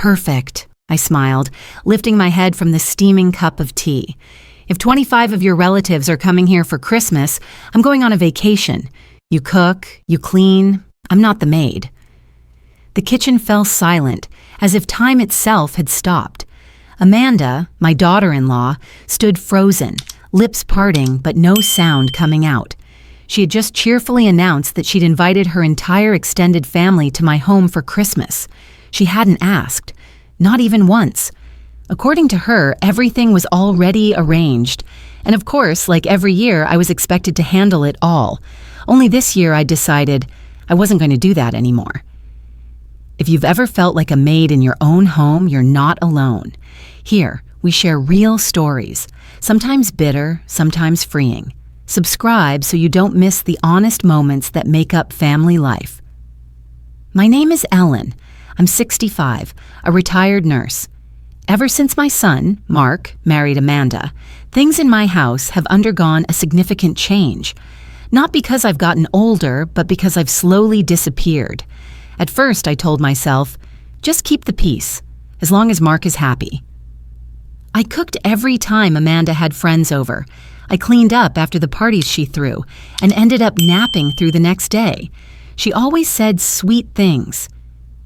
Perfect, I smiled, lifting my head from the steaming cup of tea. If 25 of your relatives are coming here for Christmas, I'm going on a vacation. You cook, you clean, I'm not the maid. The kitchen fell silent, as if time itself had stopped. Amanda, my daughter-in-law, stood frozen, lips parting but no sound coming out. She had just cheerfully announced that she'd invited her entire extended family to my home for Christmas. She hadn't asked, not even once. According to her, everything was already arranged. And of course, like every year, I was expected to handle it all. Only this year I decided I wasn't going to do that anymore. If you've ever felt like a maid in your own home, you're not alone. Here, we share real stories, sometimes bitter, sometimes freeing. Subscribe so you don't miss the honest moments that make up family life. My name is Ellen. I'm 65, a retired nurse. Ever since my son, Mark, married Amanda, things in my house have undergone a significant change. Not because I've gotten older, but because I've slowly disappeared. At first, I told myself, just keep the peace, as long as Mark is happy. I cooked every time Amanda had friends over. I cleaned up after the parties she threw, and ended up napping through the next day. She always said sweet things.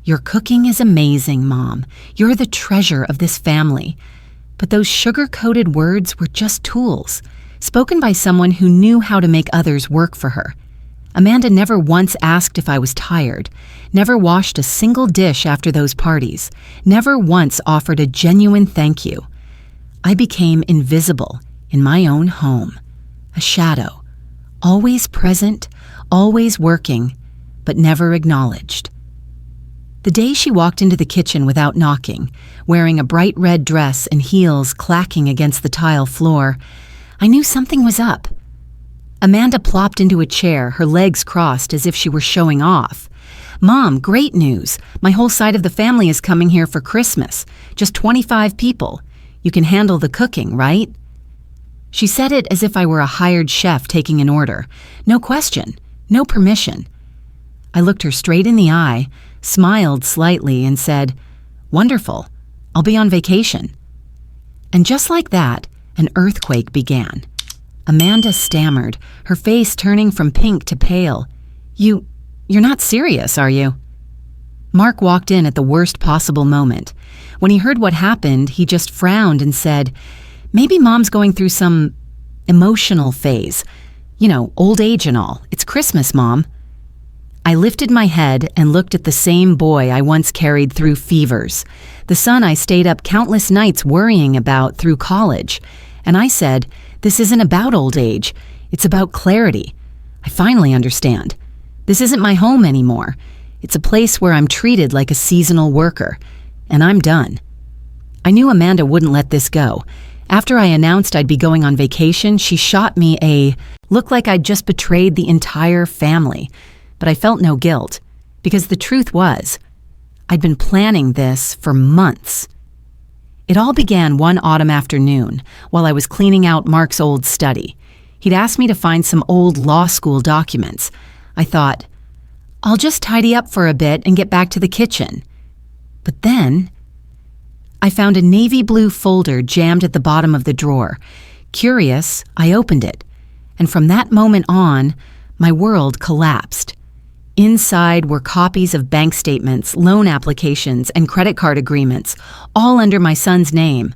Your cooking is amazing, Mom. You're the treasure of this family. But those sugar-coated words were just tools, spoken by someone who knew how to make others work for her. Amanda never once asked if I was tired, never washed a single dish after those parties, never once offered a genuine thank you. I became invisible in my own home, a shadow, always present, always working, but never acknowledged. The day she walked into the kitchen without knocking, wearing a bright red dress and heels clacking against the tile floor, I knew something was up. Amanda plopped into a chair, her legs crossed as if she were showing off. Mom, great news. My whole side of the family is coming here for Christmas. Just 25 people. You can handle the cooking, right? She said it as if I were a hired chef taking an order. No question, no permission. I looked her straight in the eye, smiled slightly, and said, "Wonderful. I'll be on vacation." And just like that, an earthquake began. Amanda stammered, her face turning from pink to pale. You're not serious, are you?" Mark walked in at the worst possible moment. When he heard what happened, he just frowned and said, "Maybe Mom's going through some emotional phase. You know, old age and all. It's Christmas, Mom." I lifted my head and looked at the same boy I once carried through fevers, the son I stayed up countless nights worrying about through college. And I said, "This isn't about old age. It's about clarity. I finally understand. This isn't my home anymore. It's a place where I'm treated like a seasonal worker. And I'm done." I knew Amanda wouldn't let this go. After I announced I'd be going on vacation, she shot me a look like I'd just betrayed the entire family. But I felt no guilt, because the truth was, I'd been planning this for months. It all began one autumn afternoon while I was cleaning out Mark's old study. He'd asked me to find some old law school documents. I thought, I'll just tidy up for a bit and get back to the kitchen. But then, I found a navy blue folder jammed at the bottom of the drawer. Curious, I opened it, and from that moment on, my world collapsed. Inside were copies of bank statements, loan applications, and credit card agreements, all under my son's name.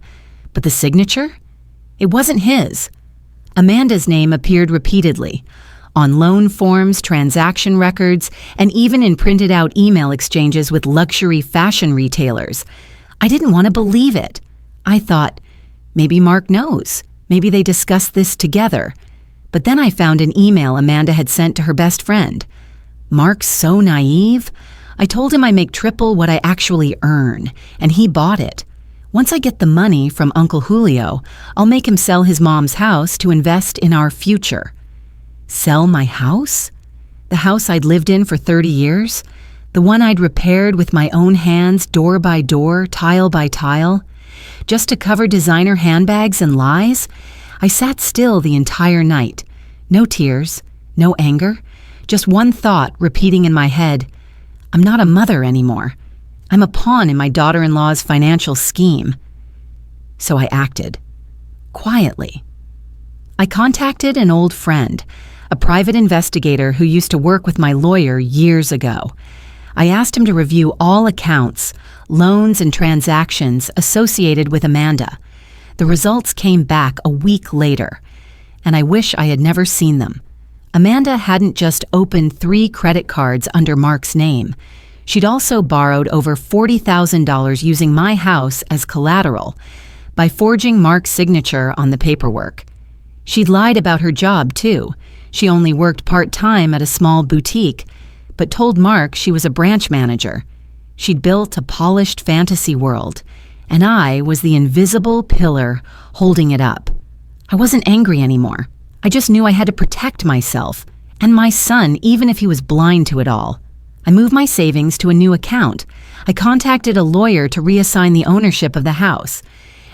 But the signature? It wasn't his. Amanda's name appeared repeatedly, on loan forms, transaction records, and even in printed out email exchanges with luxury fashion retailers. I didn't want to believe it. I thought, maybe Mark knows. Maybe they discussed this together. But then I found an email Amanda had sent to her best friend. Mark's so naive. I told him I make triple what I actually earn, and he bought it. Once I get the money from Uncle Julio, I'll make him sell his mom's house to invest in our future. Sell my house? The house I'd lived in for 30 years? The one I'd repaired with my own hands, door by door, tile by tile? Just to cover designer handbags and lies? I sat still the entire night. No tears, no anger, just one thought repeating in my head, I'm not a mother anymore. I'm a pawn in my daughter-in-law's financial scheme. So I acted. Quietly. I contacted an old friend, a private investigator who used to work with my lawyer years ago. I asked him to review all accounts, loans, and transactions associated with Amanda. The results came back a week later, and I wish I had never seen them. Amanda hadn't just opened 3 credit cards under Mark's name. She'd also borrowed over $40,000 using my house as collateral by forging Mark's signature on the paperwork. She'd lied about her job, too. She only worked part-time at a small boutique, but told Mark she was a branch manager. She'd built a polished fantasy world, and I was the invisible pillar holding it up. I wasn't angry anymore. I just knew I had to protect myself and my son, even if he was blind to it all. I moved my savings to a new account. I contacted a lawyer to reassign the ownership of the house,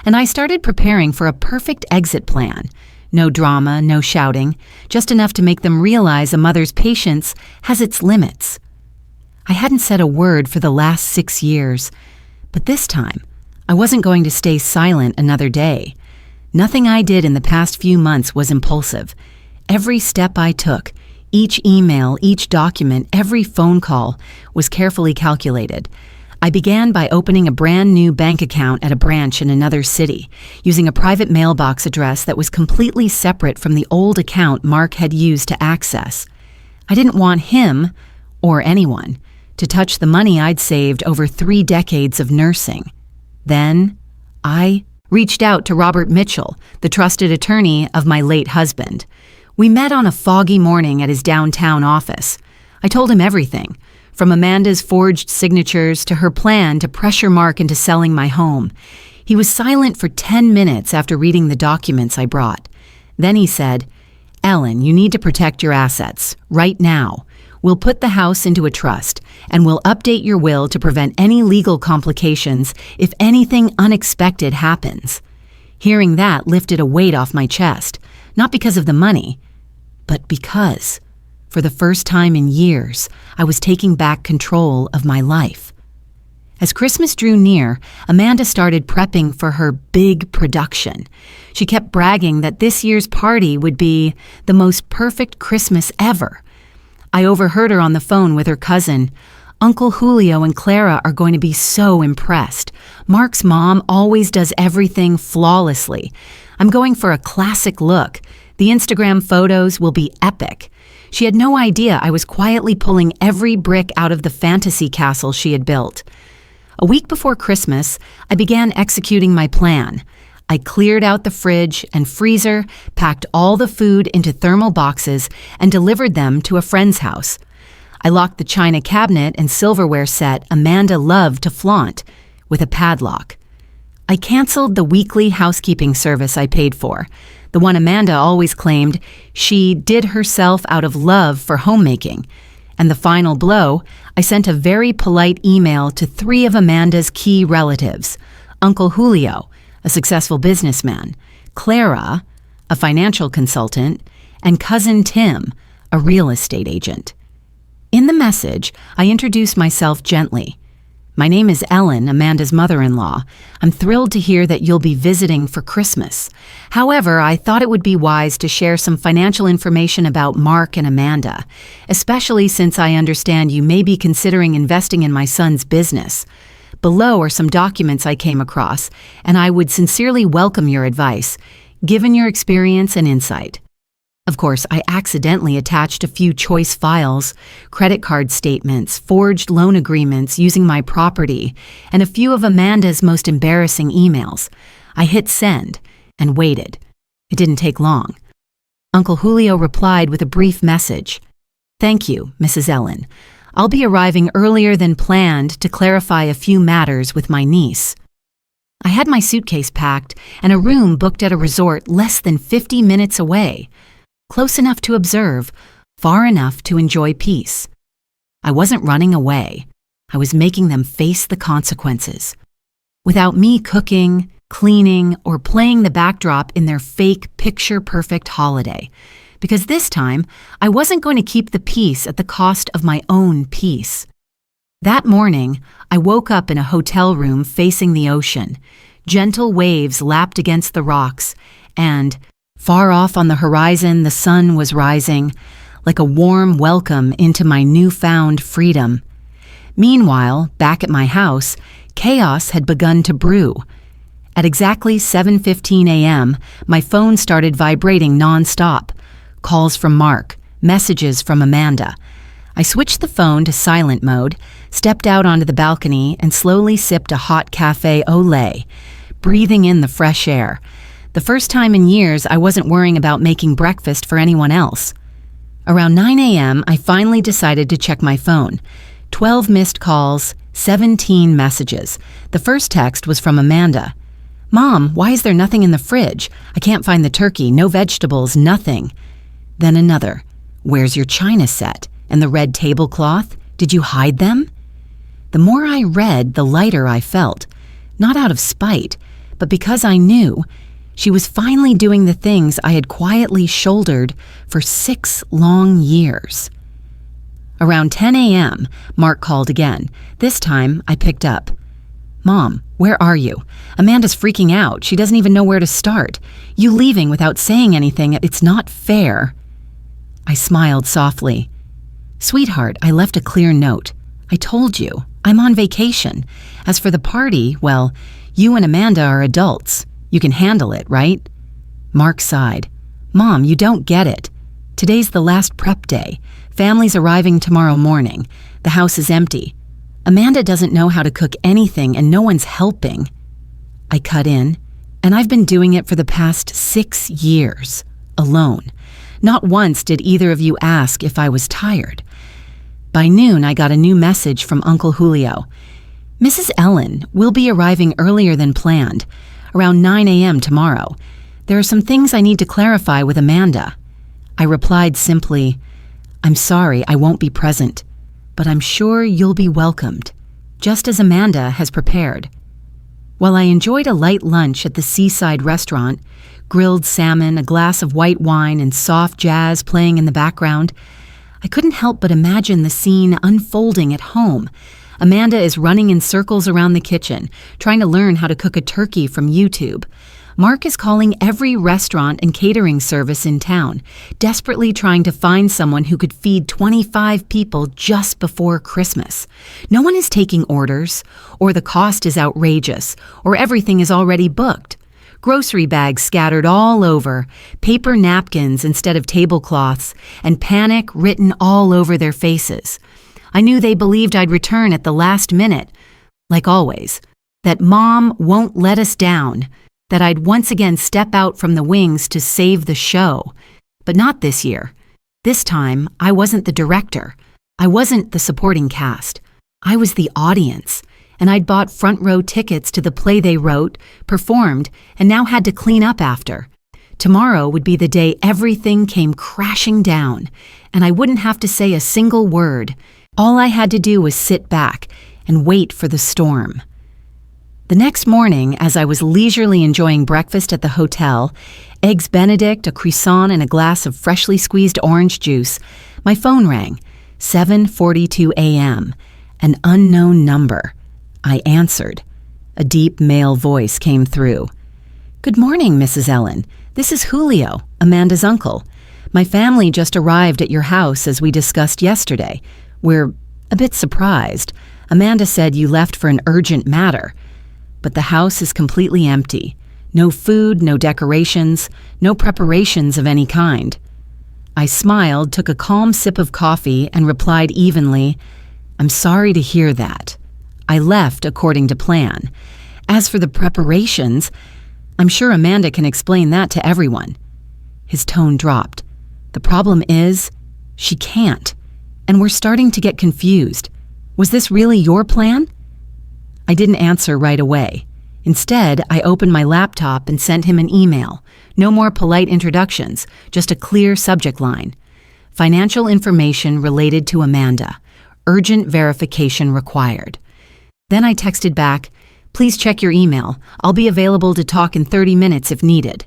and I started preparing for a perfect exit plan. No drama, no shouting, just enough to make them realize a mother's patience has its limits. I hadn't said a word for the last 6 years, but this time, I wasn't going to stay silent another day. Nothing I did in the past few months was impulsive. Every step I took, each email, each document, every phone call was carefully calculated. I began by opening a brand new bank account at a branch in another city, using a private mailbox address that was completely separate from the old account Mark had used to access. I didn't want him, or anyone, to touch the money I'd saved over 3 decades of nursing. Then, I reached out to Robert Mitchell, the trusted attorney of my late husband. We met on a foggy morning at his downtown office. I told him everything, from Amanda's forged signatures to her plan to pressure Mark into selling my home. He was silent for 10 minutes after reading the documents I brought. Then he said, "Ellen, you need to protect your assets, right now. We'll put the house into a trust, and we'll update your will to prevent any legal complications if anything unexpected happens." Hearing that lifted a weight off my chest, not because of the money, but because, for the first time in years, I was taking back control of my life. As Christmas drew near, Amanda started prepping for her big production. She kept bragging that this year's party would be the most perfect Christmas ever. I overheard her on the phone with her cousin. "Uncle Julio and Clara are going to be so impressed. Mark's mom always does everything flawlessly. I'm going for a classic look. The Instagram photos will be epic." She had no idea I was quietly pulling every brick out of the fantasy castle she had built. A week before Christmas, I began executing my plan. I cleared out the fridge and freezer, packed all the food into thermal boxes, and delivered them to a friend's house. I locked the china cabinet and silverware set Amanda loved to flaunt with a padlock. I canceled the weekly housekeeping service I paid for, the one Amanda always claimed she did herself out of love for homemaking. And the final blow, I sent a very polite email to 3 of Amanda's key relatives: Uncle Julio, a successful businessman; Clara, a financial consultant; and Cousin Tim, a real estate agent. In the message, I introduced myself gently. "My name is Ellen, Amanda's mother-in-law. I'm thrilled to hear that you'll be visiting for Christmas. However, I thought it would be wise to share some financial information about Mark and Amanda, especially since I understand you may be considering investing in my son's business. Below are some documents I came across, and I would sincerely welcome your advice, given your experience and insight." Of course, I accidentally attached a few choice files, credit card statements, forged loan agreements using my property, and a few of Amanda's most embarrassing emails. I hit send and waited. It didn't take long. Uncle Julio replied with a brief message. "Thank you, Mrs. Ellen. I'll be arriving earlier than planned to clarify a few matters with my niece." I had my suitcase packed and a room booked at a resort less than 50 minutes away. Close enough to observe, far enough to enjoy peace. I wasn't running away. I was making them face the consequences. Without me cooking, cleaning, or playing the backdrop in their fake picture-perfect holiday. Because this time, I wasn't going to keep the peace at the cost of my own peace. That morning, I woke up in a hotel room facing the ocean. Gentle waves lapped against the rocks, and far off on the horizon, the sun was rising, like a warm welcome into my newfound freedom. Meanwhile, back at my house, chaos had begun to brew. At exactly 7:15 a.m., my phone started vibrating nonstop. Calls from Mark, messages from Amanda. I switched the phone to silent mode, stepped out onto the balcony, and slowly sipped a hot cafe au lait, breathing in the fresh air. The first time in years I wasn't worrying about making breakfast for anyone else. Around 9 a.m., I finally decided to check my phone. 12 missed calls, 17 messages. The first text was from Amanda. "Mom, why is there nothing in the fridge? I can't find the turkey, no vegetables, nothing." Then another. "Where's your china set? And the red tablecloth? Did you hide them?" The more I read, the lighter I felt. Not out of spite, but because I knew she was finally doing the things I had quietly shouldered for 6 long years. Around 10 a.m., Mark called again. This time, I picked up. "Mom, where are you? Amanda's freaking out. She doesn't even know where to start. You leaving without saying anything, it's not fair." I smiled softly. "Sweetheart, I left a clear note. I told you, I'm on vacation. As for the party, well, you and Amanda are adults. You can handle it, right?" Mark sighed. "Mom, you don't get it. Today's the last prep day. Family's arriving tomorrow morning. The house is empty. Amanda doesn't know how to cook anything and no one's helping." I cut in, and I've been doing it for the past 6 years, alone. Not once did either of you ask if I was tired. By noon, I got a new message from Uncle Julio. "Mrs. Ellen will be arriving earlier than planned, around 9 a.m. tomorrow. There are some things I need to clarify with Amanda." I replied simply, "I'm sorry I won't be present, but I'm sure you'll be welcomed, just as Amanda has prepared." While I enjoyed a light lunch at the seaside restaurant, grilled salmon, a glass of white wine, and soft jazz playing in the background, I couldn't help but imagine the scene unfolding at home. Amanda is running in circles around the kitchen, trying to learn how to cook a turkey from YouTube. Mark is calling every restaurant and catering service in town, desperately trying to find someone who could feed 25 people just before Christmas. No one is taking orders, or the cost is outrageous, or everything is already booked. Grocery bags scattered all over, paper napkins instead of tablecloths, and panic written all over their faces. I knew they believed I'd return at the last minute, like always, that Mom won't let us down, that I'd once again step out from the wings to save the show. But not this year. This time, I wasn't the director. I wasn't the supporting cast. I was the audience, and I'd bought front row tickets to the play they wrote, performed, and now had to clean up after. Tomorrow would be the day everything came crashing down, and I wouldn't have to say a single word. All I had to do was sit back and wait for the storm. The next morning, as I was leisurely enjoying breakfast at the hotel, eggs Benedict, a croissant, and a glass of freshly squeezed orange juice, my phone rang. 7:42 a.m. An unknown number. I answered. A deep male voice came through. "Good morning, Mrs. Ellen. This is Julio, Amanda's uncle. My family just arrived at your house as we discussed yesterday. We're a bit surprised. Amanda said you left for an urgent matter. But the house is completely empty. No food, no decorations, no preparations of any kind." I smiled, took a calm sip of coffee, and replied evenly, "I'm sorry to hear that. I left according to plan. As for the preparations, I'm sure Amanda can explain that to everyone." His tone dropped. "The problem is, she can't, and we're starting to get confused. Was this really your plan?" I didn't answer right away. Instead, I opened my laptop and sent him an email. No more polite introductions, just a clear subject line. Financial information related to Amanda. Urgent verification required. Then I texted back, "Please check your email. I'll be available to talk in 30 minutes if needed."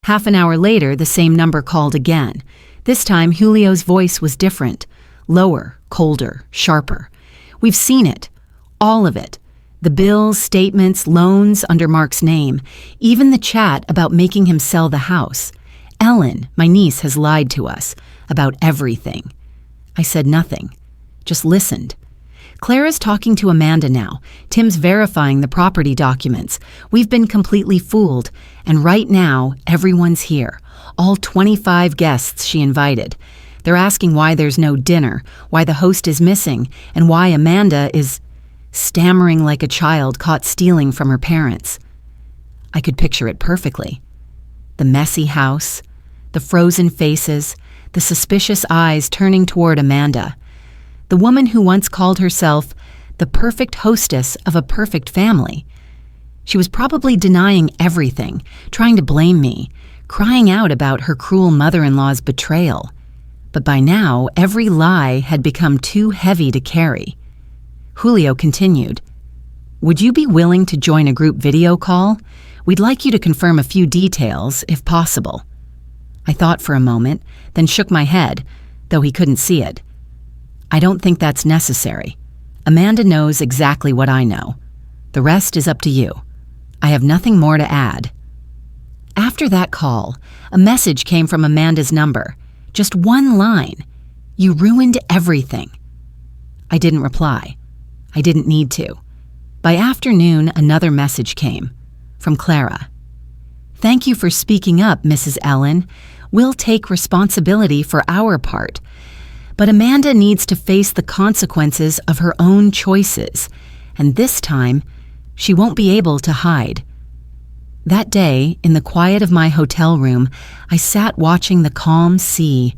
Half an hour later, the same number called again. This time, Julio's voice was different. Lower, colder, sharper. We've seen it. All of it. The bills, statements, loans under Mark's name, even the chat about making him sell the house. Ellen, my niece, has lied to us about everything. I said nothing, just listened. Clara's talking to Amanda now. Tim's verifying the property documents. We've been completely fooled, and right now, everyone's here. All 25 guests she invited. They're asking why there's no dinner, why the host is missing, and why Amanda is stammering like a child caught stealing from her parents. I could picture it perfectly. The messy house, the frozen faces, the suspicious eyes turning toward Amanda. The woman who once called herself the perfect hostess of a perfect family. She was probably denying everything, trying to blame me, crying out about her cruel mother-in-law's betrayal. But by now, every lie had become too heavy to carry. Julio continued, "Would you be willing to join a group video call? We'd like you to confirm a few details, if possible." I thought for a moment, then shook my head, though he couldn't see it. "I don't think that's necessary. Amanda knows exactly what I know. The rest is up to you. I have nothing more to add." After that call, a message came from Amanda's number. Just one line. "You ruined everything." I didn't reply. I didn't need to. By afternoon, another message came from Clara. "Thank you for speaking up, Mrs. Ellen. We'll take responsibility for our part. But Amanda needs to face the consequences of her own choices, and this time, she won't be able to hide." That day, in the quiet of my hotel room, I sat watching the calm sea.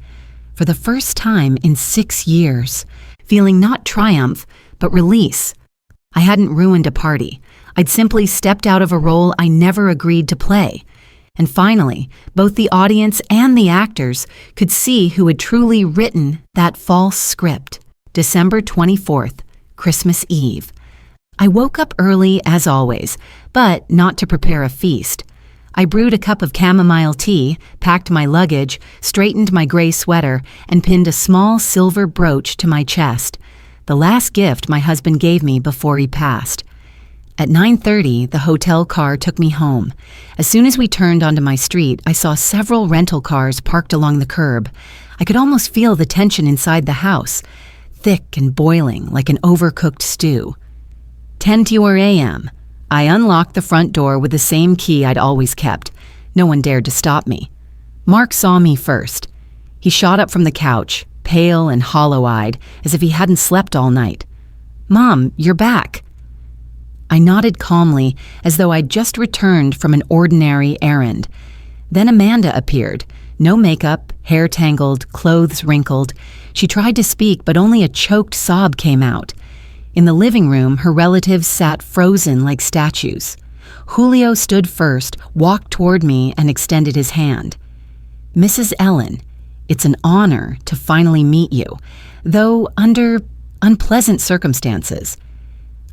For the first time in 6 years, feeling not triumph, but release. I hadn't ruined a party. I'd simply stepped out of a role I never agreed to play. And finally, both the audience and the actors could see who had truly written that false script. December 24th, Christmas Eve. I woke up early as always, but not to prepare a feast. I brewed a cup of chamomile tea, packed my luggage, straightened my gray sweater, and pinned a small silver brooch to my chest. The last gift my husband gave me before he passed. At 9:30, the hotel car took me home. As soon as we turned onto my street, I saw several rental cars parked along the curb. I could almost feel the tension inside the house, thick and boiling like an overcooked stew. 10:00 a.m. I unlocked the front door with the same key I'd always kept. No one dared to stop me. Mark saw me first. He shot up from the couch, pale and hollow-eyed, as if he hadn't slept all night. "Mom, you're back." I nodded calmly, as though I'd just returned from an ordinary errand. Then Amanda appeared. No makeup, hair tangled, clothes wrinkled. She tried to speak, but only a choked sob came out. In the living room, her relatives sat frozen like statues. Julio stood first, walked toward me, and extended his hand. "Mrs. Ellen, it's an honor to finally meet you, though under unpleasant circumstances."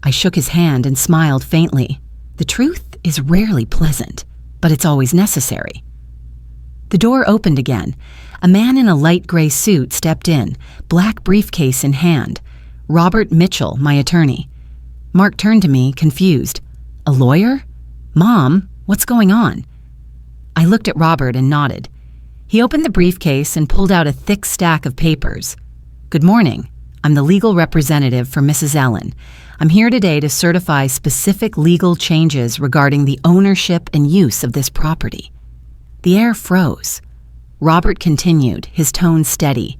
I shook his hand and smiled faintly. The truth is rarely pleasant, but it's always necessary. The door opened again. A man in a light gray suit stepped in, black briefcase in hand. Robert Mitchell, my attorney. Mark turned to me, confused. "A lawyer? Mom, what's going on?" I looked at Robert and nodded. He opened the briefcase and pulled out a thick stack of papers. "Good morning. I'm the legal representative for Mrs. Ellen. I'm here today to certify specific legal changes regarding the ownership and use of this property." The air froze. Robert continued, his tone steady.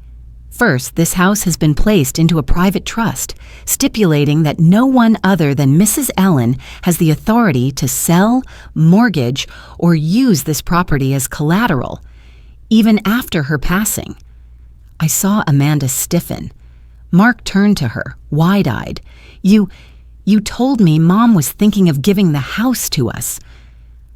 "First, this house has been placed into a private trust, stipulating that no one other than Mrs. Ellen has the authority to sell, mortgage, or use this property as collateral, even after her passing." I saw Amanda stiffen. Mark turned to her, wide-eyed. You told me Mom was thinking of giving the house to us."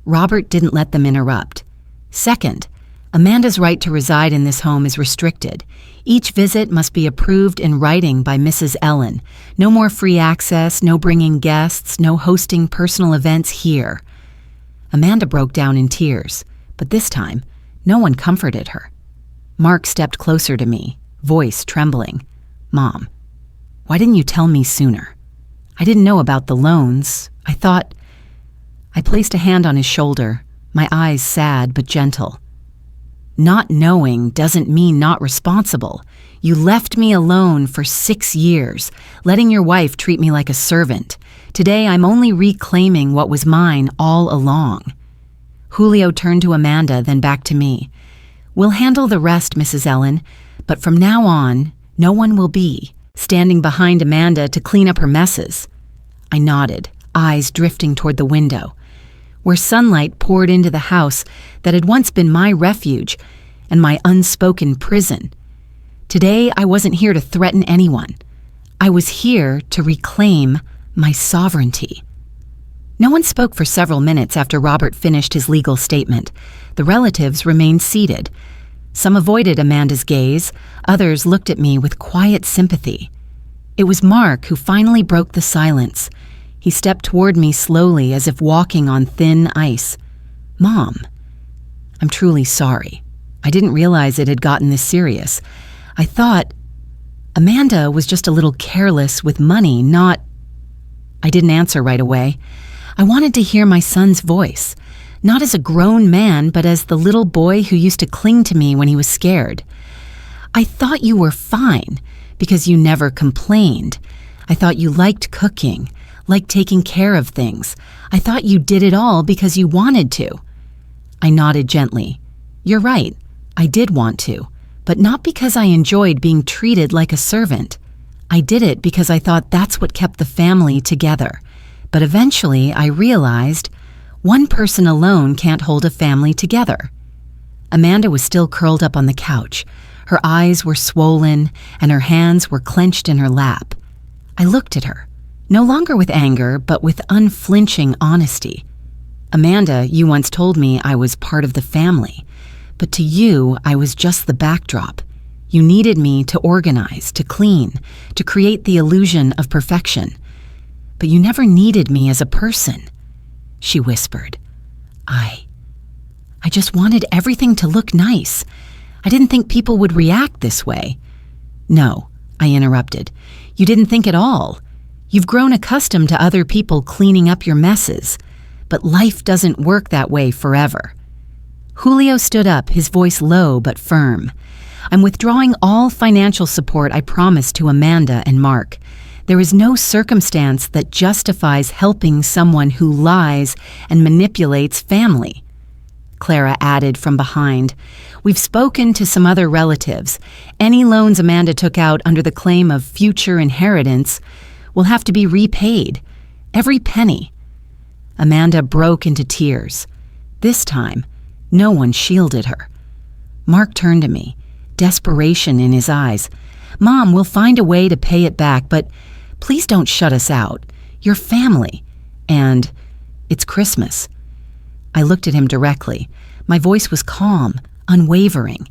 Robert didn't let them interrupt. "Second, Amanda's right to reside in this home is restricted. Each visit must be approved in writing by Mrs. Ellen. No more free access, no bringing guests, no hosting personal events here." Amanda broke down in tears, but this time, no one comforted her. Mark stepped closer to me, voice trembling. "Mom, Why didn't you tell me sooner? I didn't know about the loans. I placed a hand on his shoulder, my eyes sad but gentle. Not knowing doesn't mean not responsible. You left me alone for 6 years, letting your wife treat me like a servant. Today I'm only reclaiming what was mine all along. Julio turned to Amanda, then back to me. We'll handle the rest, Mrs. Ellen, but from now on, no one will be standing behind Amanda to clean up her messes. I nodded, eyes drifting toward the window, where sunlight poured into the house that had once been my refuge and my unspoken prison. Today, I wasn't here to threaten anyone. I was here to reclaim my sovereignty. No one spoke for several minutes after Robert finished his legal statement. The relatives remained seated. Some avoided Amanda's gaze, others looked at me with quiet sympathy. It was Mark who finally broke the silence. He stepped toward me slowly as if walking on thin ice. Mom, I'm truly sorry. I didn't realize it had gotten this serious. I thought Amanda was just a little careless with money, not... I didn't answer right away. I wanted to hear my son's voice, not as a grown man, but as the little boy who used to cling to me when he was scared. I thought you were fine because you never complained. I thought you liked cooking, liked taking care of things. I thought you did it all because you wanted to. I nodded gently. You're right, I did want to, but not because I enjoyed being treated like a servant. I did it because I thought that's what kept the family together. But eventually I realized one person alone can't hold a family together. Amanda was still curled up on the couch. Her eyes were swollen and her hands were clenched in her lap. I looked at her, no longer with anger, but with unflinching honesty. Amanda, you once told me I was part of the family, but to you, I was just the backdrop. You needed me to organize, to clean, to create the illusion of perfection. But you never needed me as a person, she whispered. I just wanted everything to look nice. I didn't think people would react this way. No, I interrupted. You didn't think at all. You've grown accustomed to other people cleaning up your messes, but life doesn't work that way forever. Julio stood up, his voice low but firm. I'm withdrawing all financial support I promised to Amanda and Mark. There is no circumstance that justifies helping someone who lies and manipulates family. Clara added from behind. We've spoken to some other relatives. Any loans Amanda took out under the claim of future inheritance will have to be repaid. Every penny. Amanda broke into tears. This time, no one shielded her. Mark turned to me, desperation in his eyes. Mom, we'll find a way to pay it back, but please don't shut us out. You're family. And it's Christmas. I looked at him directly. My voice was calm, unwavering.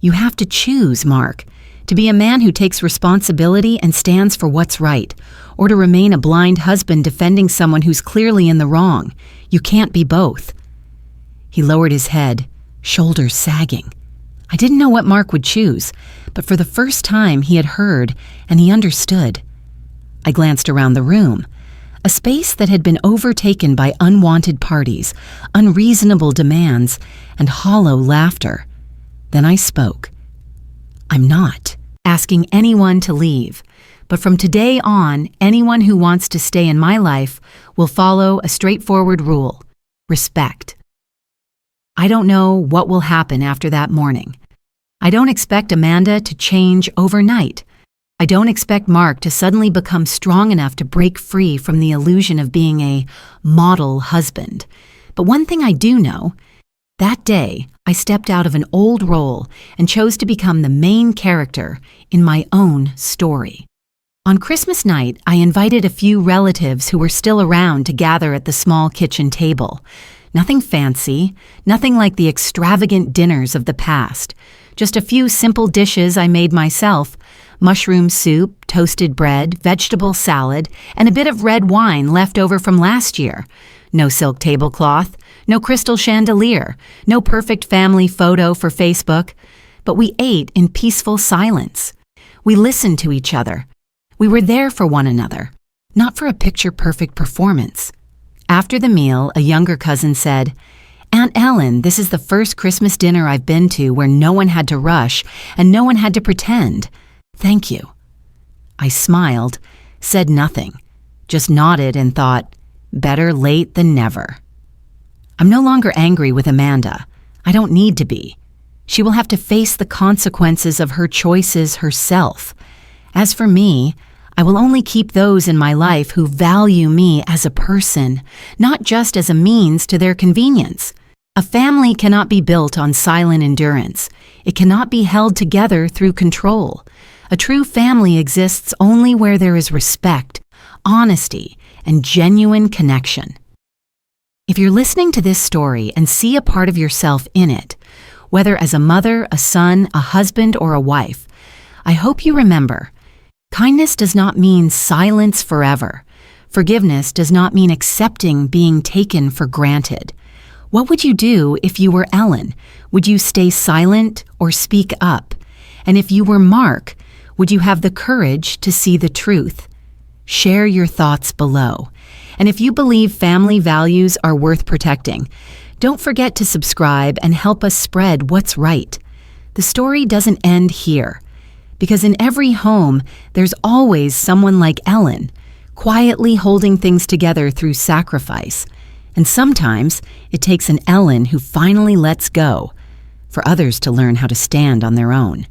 You have to choose, Mark, to be a man who takes responsibility and stands for what's right, or to remain a blind husband defending someone who's clearly in the wrong. You can't be both. He lowered his head, shoulders sagging. I didn't know what Mark would choose, but for the first time he had heard and he understood. I glanced around the room, a space that had been overtaken by unwanted parties, unreasonable demands, and hollow laughter. Then I spoke. I'm not asking anyone to leave, but from today on, anyone who wants to stay in my life will follow a straightforward rule: respect. I don't know what will happen after that morning. I don't expect Amanda to change overnight. I don't expect Mark to suddenly become strong enough to break free from the illusion of being a model husband. But one thing I do know, that day I stepped out of an old role and chose to become the main character in my own story. On Christmas night, I invited a few relatives who were still around to gather at the small kitchen table. Nothing fancy, nothing like the extravagant dinners of the past. Just a few simple dishes I made myself: mushroom soup, toasted bread, vegetable salad, and a bit of red wine left over from last year. No silk tablecloth, no crystal chandelier, no perfect family photo for Facebook. But we ate in peaceful silence. We listened to each other. We were there for one another, not for a picture-perfect performance. After the meal, a younger cousin said, "Aunt Ellen, this is the first Christmas dinner I've been to where no one had to rush and no one had to pretend. Thank you." I smiled, said nothing, just nodded and thought, better late than never. I'm no longer angry with Amanda. I don't need to be. She will have to face the consequences of her choices herself. As for me, I will only keep those in my life who value me as a person, not just as a means to their convenience. A family cannot be built on silent endurance. It cannot be held together through control. A true family exists only where there is respect, honesty, and genuine connection. If you're listening to this story and see a part of yourself in it, whether as a mother, a son, a husband, or a wife, I hope you remember, kindness does not mean silence forever. Forgiveness does not mean accepting being taken for granted. What would you do if you were Ellen? Would you stay silent or speak up? And if you were Mark, would you have the courage to see the truth? Share your thoughts below. And if you believe family values are worth protecting, don't forget to subscribe and help us spread what's right. The story doesn't end here, because in every home, there's always someone like Ellen, quietly holding things together through sacrifice. And sometimes it takes an Ellen who finally lets go for others to learn how to stand on their own.